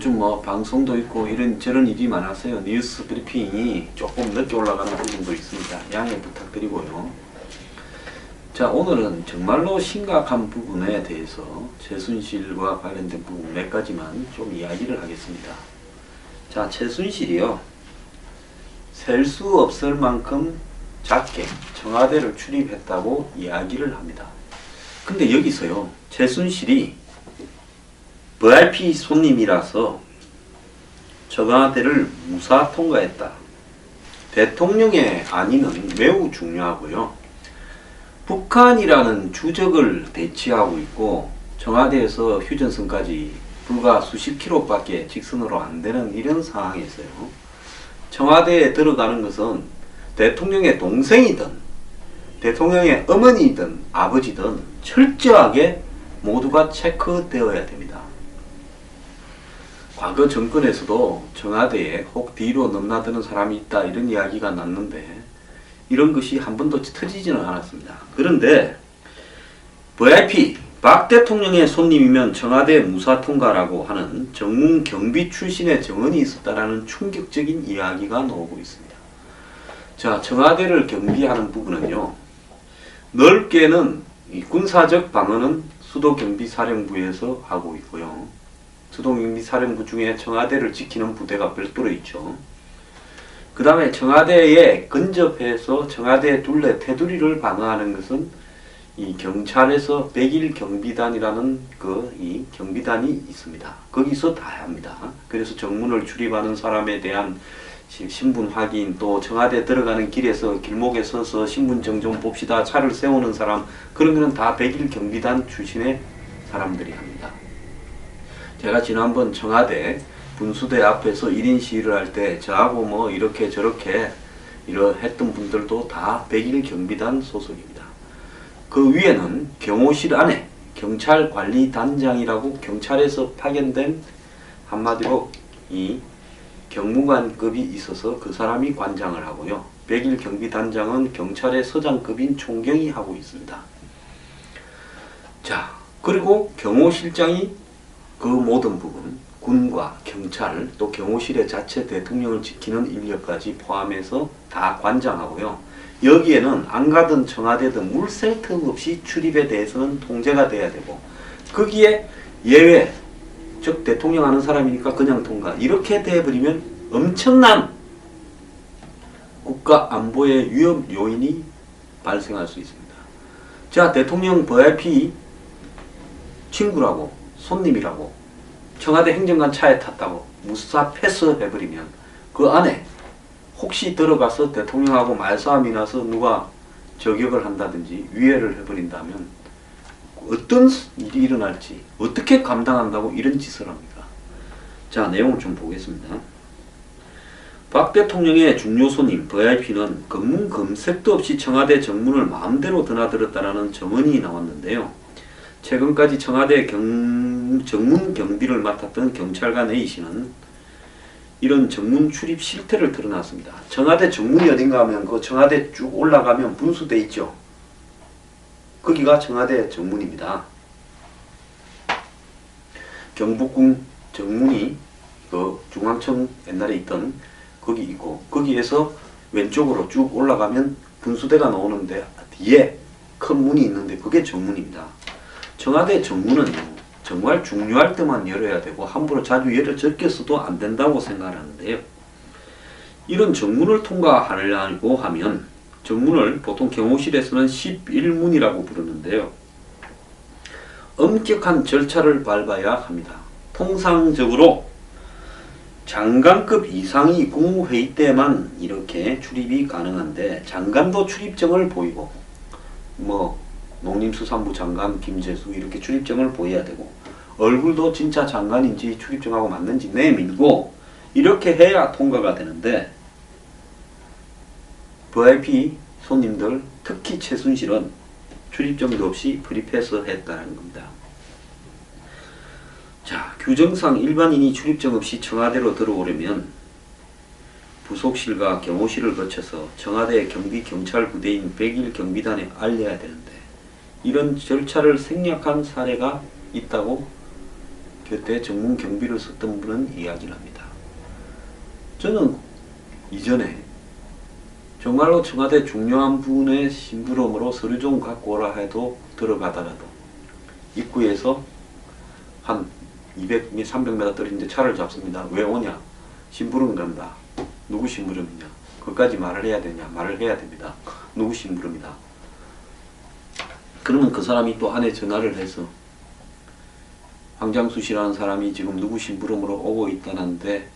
요즘 뭐 방송도 있고 이런저런 일이 많아서요. 뉴스 브리핑이 조금 늦게 올라가는 부분도 있습니다. 양해 부탁드리고요. 자, 오늘은 정말로 심각한 부분에 대해서 최순실과 관련된 부분 몇 가지만 좀 이야기를 하겠습니다. 자, 최순실이요. 셀 수 없을 만큼 작게 청와대를 출입했다고 이야기를 합니다. 근데 여기서요. 최순실이 VIP 손님이라서 청와대를 무사 통과했다. 대통령의 안위는 매우 중요하고요. 북한이라는 주적을 대치하고 있고 청와대에서 휴전선까지 불과 수십 킬로밖에 직선으로 안 되는 이런 상황에서요. 청와대에 들어가는 것은 대통령의 동생이든 대통령의 어머니든 아버지든 철저하게 모두가 체크되어야 됩니다. 과거 정권에서도 청와대에 혹 뒤로 넘나드는 사람이 있다 이런 이야기가 났는데 이런 것이 한 번도 터지지는 않았습니다. 그런데 VIP 박 대통령의 손님이면 청와대 무사 통과라고 하는 정문 경비 출신의 정언이 있었다라는 충격적인 이야기가 나오고 있습니다. 자, 청와대를 경비하는 부분은요. 넓게는 이 군사적 방어는 수도경비사령부에서 하고 있고요. 수도경비사령부 중에 청와대를 지키는 부대가 별도로 있죠. 그 다음에 청와대에 근접해서 청와대 둘레 테두리를 방어하는 것은 이 경찰에서 100일 경비단이라는 이 경비단이 있습니다. 거기서 다 합니다. 그래서 정문을 출입하는 사람에 대한 신분 확인, 또 청와대 들어가는 길에서 길목에 서서 신분증 좀 봅시다. 차를 세우는 사람, 그런 거는 다 100일 경비단 출신의 사람들이 합니다. 제가 지난번 청와대 분수대 앞에서 1인 시위를 할 때 저하고 뭐 이렇게 저렇게 했던 분들도 다 100일 경비단 소속입니다. 그 위에는 경호실 안에 경찰관리단장이라고 경찰에서 파견된 한마디로 이 경무관급이 있어서 그 사람이 관장을 하고요. 100일 경비단장은 경찰의 서장급인 총경이 하고 있습니다. 자, 그리고 경호실장이 그 모든 부분, 군과 경찰, 또 경호실의 자체 대통령을 지키는 인력까지 포함해서 다 관장하고요. 여기에는 안 가든 청와대든 물샐 틈 없이 출입에 대해서는 통제가 돼야 되고 거기에 예외, 즉 대통령 아는 사람이니까 그냥 통과 이렇게 돼버리면 엄청난 국가 안보의 위험 요인이 발생할 수 있습니다. 자, 대통령 VIP 친구라고 손님이라고 청와대 행정관 차에 탔다고 무사 패스해버리면 그 안에 혹시 들어가서 대통령하고 말싸움이 나서 누가 저격을 한다든지 위해를 해버린다면 어떤 일이 일어날지 어떻게 감당한다고 이런 짓을 합니까? 자, 내용을 좀 보겠습니다. 박 대통령의 중요 손님 VIP는 검문 검색도 없이 청와대 정문을 마음대로 드나들었다라는 정언이 나왔는데요. 최근까지 청와대 정문 경비를 맡았던 경찰관 A씨는 이런 정문 출입 실태를 드러났습니다. 청와대 정문이 어딘가 하면 그 청와대 쭉 올라가면 분수대 있죠. 거기가 청와대 정문입니다. 경복궁 정문이 그 중앙청 옛날에 있던 거기 있고 거기에서 왼쪽으로 쭉 올라가면 분수대가 나오는데 뒤에 큰 문이 있는데 그게 정문입니다. 청와대 정문은 정말 중요할 때만 열어야 되고 함부로 자주 열어젖혀서도 안 된다고 생각하는데요. 이런 정문을 통과하려고 하면 정문을 보통 경호실에서는 11문이라고 부르는데요. 엄격한 절차를 밟아야 합니다. 통상적으로 장관급 이상이 국무회의 때만 이렇게 출입이 가능한데 장관도 출입증을 보이고 농림수산부 장관 김재수 이렇게 출입증을 보여야 되고 얼굴도 진짜 장관인지 출입증하고 맞는지 내밀고 이렇게 해야 통과가 되는데 VIP 손님들 특히 최순실은 출입증도 없이 프리패스 했다는 겁니다. 자, 규정상 일반인이 출입증 없이 청와대로 들어오려면 부속실과 경호실을 거쳐서 청와대 경비 경찰 부대인 100일 경비단에 알려야 되는데 이런 절차를 생략한 사례가 있다고 곁에 정문 경비를 썼던 분은 이야기를 합니다. 저는 이전에 정말로 청와대 중요한 분의 심부름으로 서류 좀 갖고 오라 해도 들어가더라도 입구에서 한 200, 300m 떨어진데 차를 잡습니다. 왜 오냐? 심부름 간다. 누구 심부름이냐? 그것까지 말을 해야 되냐? 말을 해야 됩니다. 누구 심부름이다. 그러면 그 사람이 또 안에 전화를 해서 황장수 씨라는 사람이 지금 누구 심부름으로 오고 있다는데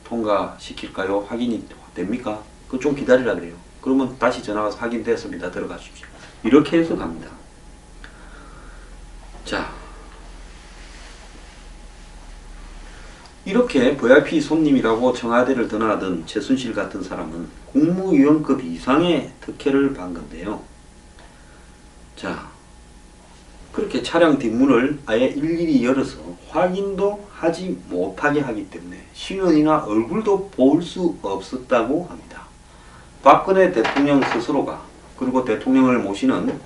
통과시킬까요? 확인이 됩니까? 그거 좀 기다리라 그래요. 그러면 다시 전화가서 확인됐습니다. 들어가십시오. 이렇게 해서 갑니다. 자, 이렇게 VIP 손님이라고 청와대를 드나든 최순실 같은 사람은 국무위원급 이상의 특혜를 받은 건데요. 자, 그렇게 차량 뒷문을 아예 일일이 열어서 확인도 하지 못하게 하기 때문에 신원이나 얼굴도 볼 수 없었다고 합니다. 박근혜 대통령 스스로가, 그리고 대통령을 모시는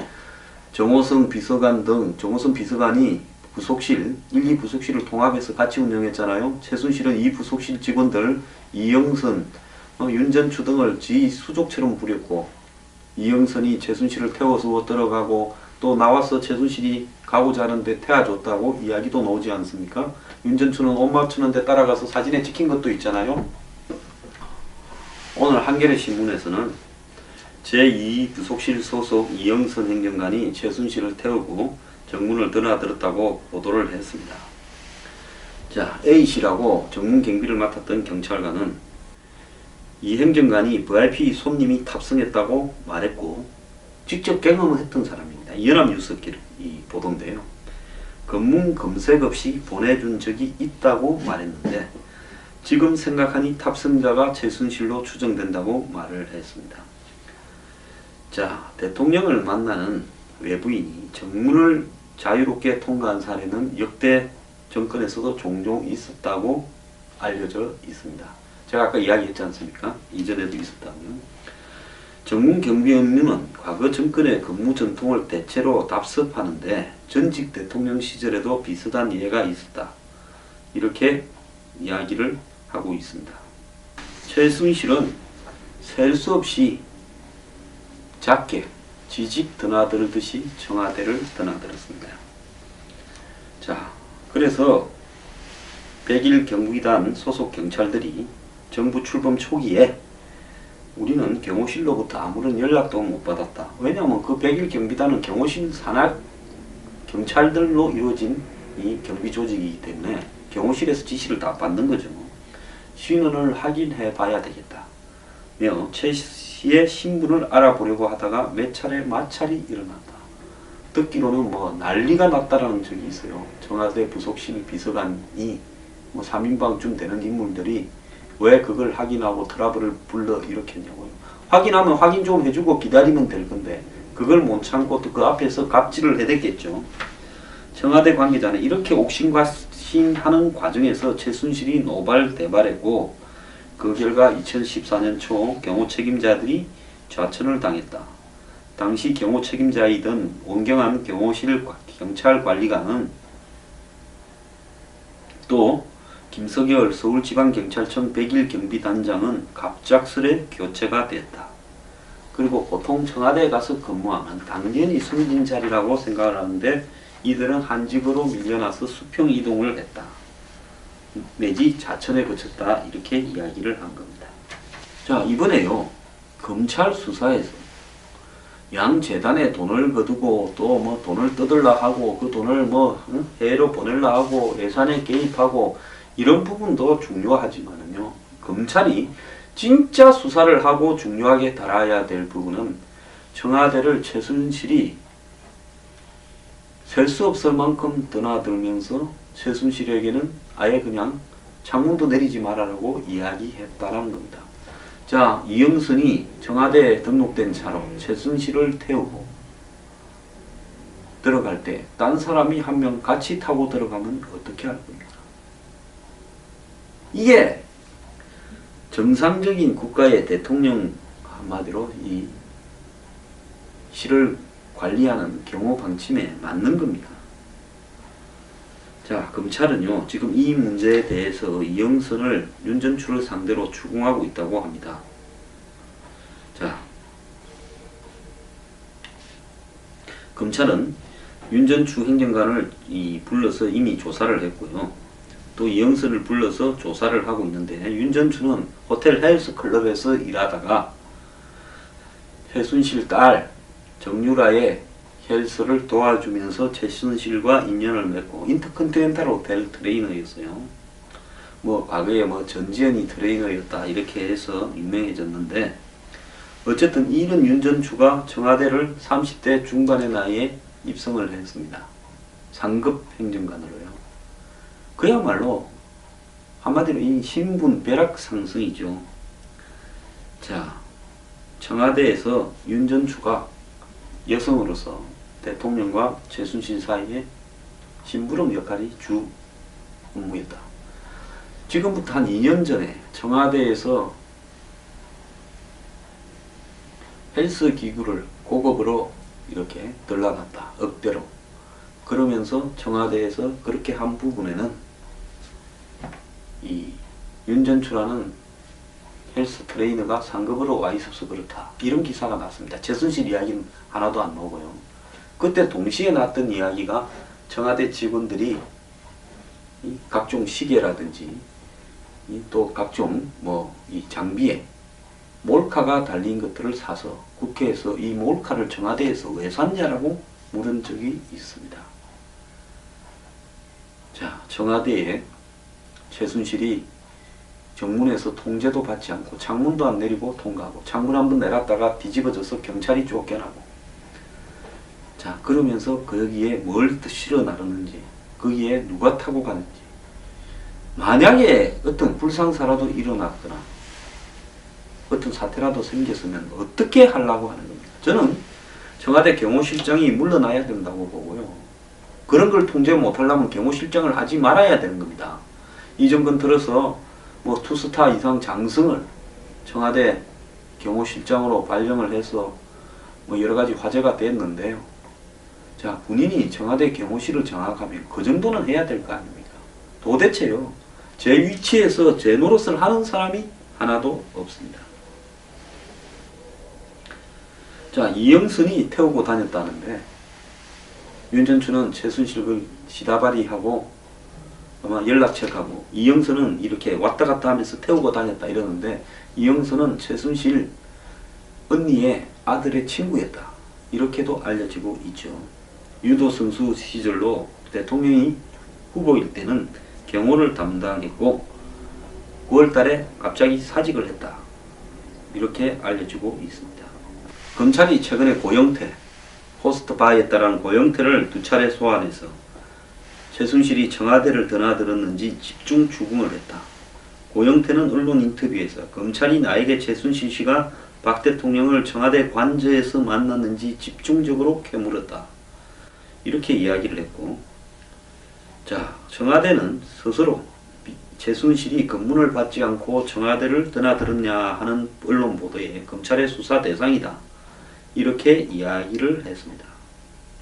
정호성 비서관 등, 정호성 비서관이 부속실, 1, 2 부속실을 통합해서 같이 운영했잖아요. 최순실은 이 부속실 직원들 이영선, 윤전추 등을 지 수족처럼 부렸고, 이영선이 최순실을 태워서 들어가고 또 나와서 최순실이 가고자 하는데 태워줬다고 이야기도 나오지 않습니까? 윤전추는 옷 맞추는데 따라가서 사진에 찍힌 것도 있잖아요. 오늘 한겨레 신문에서는 제2부속실 소속 이영선 행정관이 최순실을 태우고 정문을 드나들었다고 보도를 했습니다. 자, A씨라고 정문 경비를 맡았던 경찰관은 이 행정관이 VIP 손님이 탑승했다고 말했고 직접 경험을 했던 사람입니다. 연합뉴스끼리 보도인데요. 검문 검색 없이 보내준 적이 있다고 말했는데 지금 생각하니 탑승자가 최순실로 추정된다고 말을 했습니다. 자, 대통령을 만나는 외부인이 정문을 자유롭게 통과한 사례는 역대 정권에서도 종종 있었다고 알려져 있습니다. 제가 아까 이야기했지 않습니까? 이전에도 있었다면. 정문 경비 업무는 과거 정권의 근무 전통을 대체로 답습하는데 전직 대통령 시절에도 비슷한 예가 있었다. 이렇게 이야기를 하고 있습니다. 최순실은 셀 수 없이 작게 지직 드나들듯이 청와대를 드나들었습니다. 자, 그래서 100일 경비단 소속 경찰들이 정부 출범 초기에 우리는 경호실로부터 아무런 연락도 못 받았다. 왜냐하면 그 100일 경비단은 경호실 산하 경찰들로 이루어진 이 경비 조직이기 때문에 경호실에서 지시를 다 받는 거죠. 신원을 확인해 봐야 되겠다. 최 씨의 신분을 알아보려고 하다가 몇 차례 마찰이 일어났다. 듣기로는 난리가 났다라는 적이 있어요. 청와대 부속실 비서관이 3인방쯤 되는 인물들이 왜 그걸 확인하고 트러블을 불러 일으켰냐고요. 확인하면 확인 좀 해주고 기다리면 될 건데 그걸 못 참고 또 그 앞에서 갑질을 해댔겠죠. 청와대 관계자는 이렇게 옥신각신하는 과정에서 최순실이 노발대발했고 그 결과 2014년 초 경호 책임자들이 좌천을 당했다. 당시 경호 책임자이던 원경한 경호실 경찰관리관은 또 김석열 서울지방경찰청 100일 경비단장은 갑작스레 교체가 됐다. 그리고 보통 청와대에 가서 근무하면 당연히 숨진 자리라고 생각을 하는데 이들은 한직으로 밀려나서 수평 이동을 했다. 내지 자천에 거쳤다. 이렇게 이야기를 한 겁니다. 자, 이번에요. 검찰 수사에서 양 재단에 돈을 거두고 또 돈을 뜯으려 하고 그 돈을 해외로 보내려 하고 예산에 개입하고 이런 부분도 중요하지만은요. 검찰이 진짜 수사를 하고 중요하게 다뤄야 될 부분은 청와대를 최순실이 셀 수 없을 만큼 드나들면서 최순실에게는 아예 그냥 창문도 내리지 말아라고 이야기했다라는 겁니다. 자, 이영선이 청와대에 등록된 차로 최순실을 태우고 들어갈 때 딴 사람이 한 명 같이 타고 들어가면 어떻게 할 겁니까? 이게 정상적인 국가의 대통령 한마디로 이 시를 관리하는 경호 방침에 맞는 겁니다. 자, 검찰은요, 지금 이 문제에 대해서 이영선을 윤전추를 상대로 추궁하고 있다고 합니다. 자, 검찰은 윤전추 행정관을 불러서 이미 조사를 했고요. 또 이영선을 불러서 조사를 하고 있는데, 윤전추는 호텔 헬스클럽에서 일하다가 최순실 딸 정유라의 헬스를 도와주면서 최순실과 인연을 맺고 인터컨티넨탈 호텔 트레이너였어요. 뭐 과거에 뭐 전지현이 트레이너였다 이렇게 해서 유명해졌는데, 어쨌든 이런 윤전추가 청와대를 30대 중반의 나이에 입성을 했습니다. 상급 행정관으로요. 그야말로 한마디로 이 신분 벼락 상승이죠. 자, 청와대에서 윤전추가 여성으로서 대통령과 최순실 사이에 심부름 역할이 주 업무였다. 지금부터 한 2년 전에 청와대에서 헬스 기구를 고급으로 이렇게 들러놨다. 억대로. 그러면서 청와대에서 그렇게 한 부분에는 이 윤전추라는 헬스 트레이너가 상급으로 와 있어서 그렇다. 이런 기사가 났습니다. 최순실 이야기는 하나도 안 나오고요. 그때 동시에 났던 이야기가 청와대 직원들이 이 각종 시계라든지 또 각종 이 장비에 몰카가 달린 것들을 사서 국회에서 이 몰카를 청와대에서 왜 샀냐라고 물은 적이 있습니다. 자, 청와대에 최순실이 정문에서 통제도 받지 않고 창문도 안 내리고 통과하고, 창문 한번 내렸다가 뒤집어져서 경찰이 쫓겨나고, 자, 그러면서 거기에 뭘 실어 나르는지, 거기에 누가 타고 가는지, 만약에 어떤 불상사라도 일어났거나 어떤 사태라도 생겼으면 어떻게 하려고 하는 겁니다. 저는 청와대 경호실장이 물러나야 된다고 보고요. 그런 걸 통제 못하려면 경호실장을 하지 말아야 되는 겁니다. 이정근 들어서 투스타 이상 장승을 청와대 경호실장으로 발령을 해서 여러가지 화제가 됐는데요. 자, 군인이 청와대 경호실을 장악하면 그 정도는 해야 될 거 아닙니까? 도대체요, 제 위치에서 제 노릇을 하는 사람이 하나도 없습니다. 자, 이영선이 태우고 다녔다는데, 윤전추는 최순실을 시다발이하고 아마 연락책하고, 이영선은 이렇게 왔다 갔다 하면서 태우고 다녔다 이러는데, 이영선은 최순실 언니의 아들의 친구였다 이렇게도 알려지고 있죠. 유도 선수 시절로 대통령이 후보일 때는 경호를 담당했고 9월달에 갑자기 사직을 했다 이렇게 알려지고 있습니다. 검찰이 최근에 고영태, 호스트바이했다라는 고영태를 2차례 소환해서 최순실이 청와대를 드나들었는지 집중 추궁을 했다. 고영태는 언론 인터뷰에서 검찰이 나에게 최순실 씨가 박 대통령을 청와대 관저에서 만났는지 집중적으로 캐물었다 이렇게 이야기를 했고, 자, 청와대는 스스로 최순실이 검문을 받지 않고 청와대를 드나들었냐 하는 언론 보도에 검찰의 수사 대상이다 이렇게 이야기를 했습니다.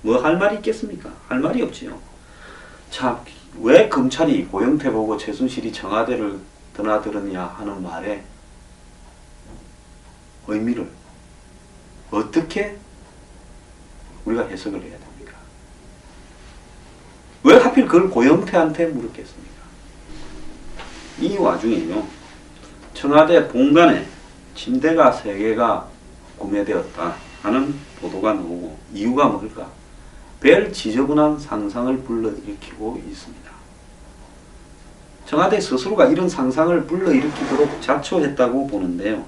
뭐 할 말이 있겠습니까? 할 말이 없지요. 참, 왜 검찰이 고영태 보고 최순실이 청와대를 드나들었냐 하는 말에 의미를 어떻게 우리가 해석을 해야 됩니까? 왜 하필 그걸 고영태한테 물었겠습니까? 이 와중에요, 청와대 본관에 침대가 3개가 구매되었다 하는 보도가 나오고, 이유가 뭘까? 별 지저분한 상상을 불러일으키고 있습니다. 청와대 스스로가 이런 상상을 불러일으키도록 자초했다고 보는데요.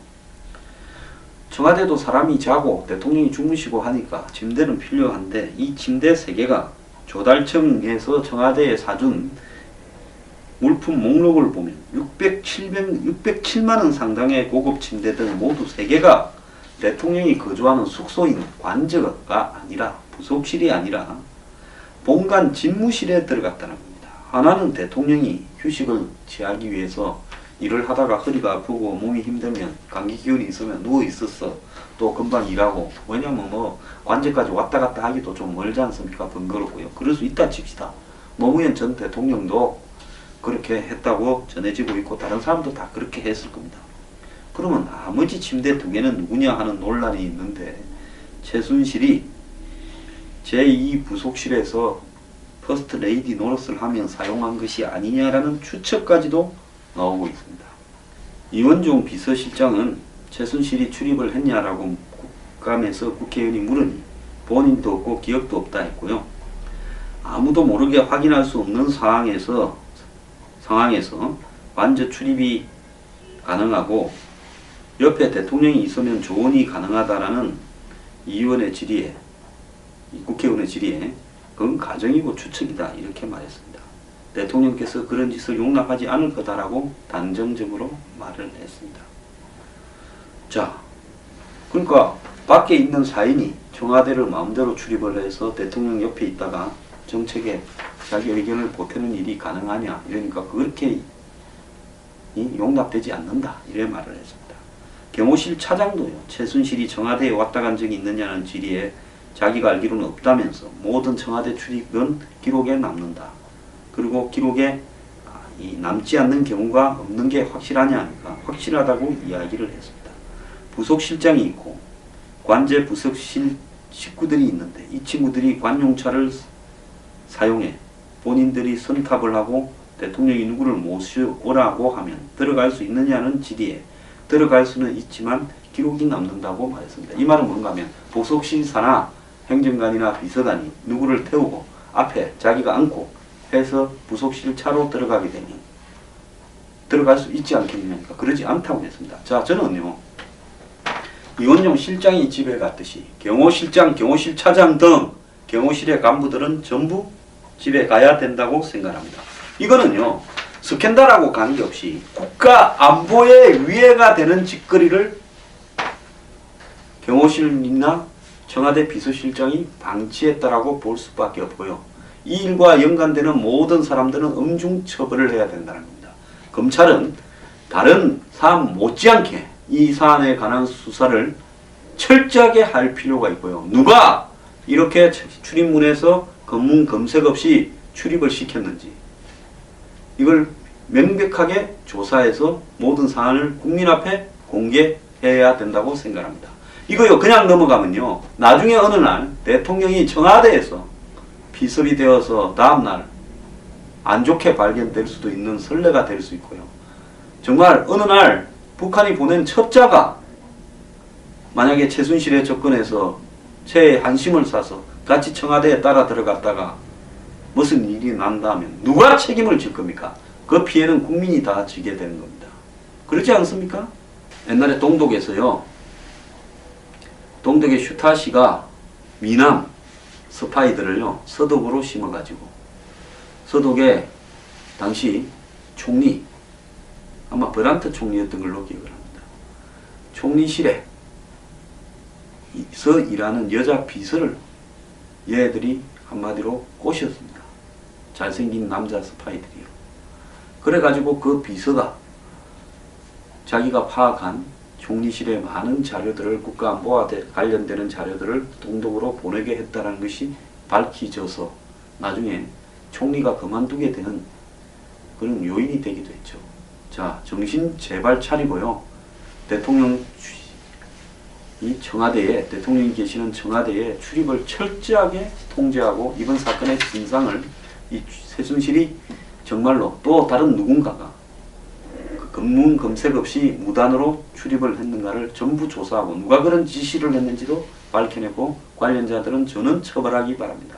청와대도 사람이 자고 대통령이 주무시고 하니까 침대는 필요한데, 이 침대 3개가 조달청에서 청와대에 사준 물품 목록을 보면 607만원 상당의 고급 침대들 모두 3개가 대통령이 거주하는 숙소인 관저가 아니라, 부속실이 아니라 본관 집무실에 들어갔다는 겁니다. 하나는 대통령이 휴식을 취하기 위해서 일을 하다가 허리가 아프고 몸이 힘들면, 감기 기운이 있으면 누워 있었어. 또 금방 일하고, 왜냐면 관제까지 왔다 갔다 하기도 좀 멀지 않습니까? 번거롭고요. 그럴 수 있다 칩시다. 노무현 전 대통령도 그렇게 했다고 전해지고 있고 다른 사람도 다 그렇게 했을 겁니다. 그러면 나머지 침대 2개는 누구냐 하는 논란이 있는데 최순실이 제2 부속실에서 퍼스트 레이디 노릇을 하며 사용한 것이 아니냐라는 추측까지도 나오고 있습니다. 이원종 비서실장은 최순실이 출입을 했냐라고 국감에서 국회의원이 물으니 본인도 없고 기억도 없다 했고요. 아무도 모르게 확인할 수 없는 상황에서 완전 출입이 가능하고 옆에 대통령이 있으면 조언이 가능하다라는 의원의 질의에, 국회의원의 질의에 그건 가정이고 추측이다 이렇게 말했습니다. 대통령께서 그런 짓을 용납하지 않을 거다라고 단정적으로 말을 했습니다. 자, 그러니까 밖에 있는 사인이 청와대를 마음대로 출입을 해서 대통령 옆에 있다가 정책에 자기 의견을 보태는 일이 가능하냐 이러니까 그렇게 용납되지 않는다 이래 말을 했습니다. 경호실 차장도요, 최순실이 청와대에 왔다 간 적이 있느냐는 질의에 자기가 알기로는 없다면서 모든 청와대 출입은 기록에 남는다. 그리고 기록에 남지 않는 경우가 없는 게 확실하냐 하니까 확실하다고 이야기를 했습니다. 부속실장이 있고 관제 부속실 식구들이 있는데 이 친구들이 관용차를 사용해 본인들이 선탑을 하고 대통령이 누구를 모셔오라고 하면 들어갈 수 있느냐는 질의에 들어갈 수는 있지만 기록이 남는다고 말했습니다. 이 말은 뭔가 하면 부속실사나 행정관이나 비서관이 누구를 태우고 앞에 자기가 앉고 해서 부속실 차로 들어가게 되면 들어갈 수 있지 않겠느냐. 그러지 않다고 했습니다. 자, 저는요, 이원종 실장이 집에 갔듯이 경호실장, 경호실 차장 등 경호실의 간부들은 전부 집에 가야 된다고 생각합니다. 이거는요, 스캔들하고 관계없이 국가 안보에 위해가 되는 짓거리를 경호실이나 청와대 비서실장이 방치했다라고 볼 수밖에 없고요. 이 일과 연관되는 모든 사람들은 엄중 처벌을 해야 된다는 겁니다. 검찰은 다른 사안 못지않게 이 사안에 관한 수사를 철저하게 할 필요가 있고요. 누가 이렇게 출입문에서 검문 검색 없이 출입을 시켰는지 이걸 명백하게 조사해서 모든 사안을 국민 앞에 공개해야 된다고 생각합니다. 이거요 그냥 넘어가면요 나중에 어느 날 대통령이 청와대에서 비섭이 되어서 다음날 안 좋게 발견될 수도 있는 선례가 될 수 있고요. 정말 어느 날 북한이 보낸 첩자가 만약에 최순실에 접근해서 최의 한심을 사서 같이 청와대에 따라 들어갔다가 무슨 일이 난다면 누가 책임을 질 겁니까? 그 피해는 국민이 다 지게 되는 겁니다. 그렇지 않습니까? 옛날에 동독에서요. 동독의 슈타시가 미남 스파이들을요. 서독으로 심어가지고 서독의 당시 총리 아마 브란트 총리였던 걸로 기억을 합니다. 총리실에 서 일하는 여자 비서를 얘들이 한마디로 꼬셨습니다. 잘생긴 남자 스파이들이요. 그래가지고 그 비서가 자기가 파악한 총리실의 많은 자료들을 국가안보와 관련되는 자료들을 동독으로 보내게 했다는 것이 밝혀져서 나중에 총리가 그만두게 되는 그런 요인이 되기도 했죠. 자, 정신 제발 차리고요. 대통령이 대통령이 계시는 청와대에 출입을 철저하게 통제하고 이번 사건의 진상을 이 최순실이 정말로 또 다른 누군가가 검문 검색 없이 무단으로 출입을 했는가를 전부 조사하고 누가 그런 지시를 했는지도 밝혀내고 관련자들은 저는 처벌하기 바랍니다.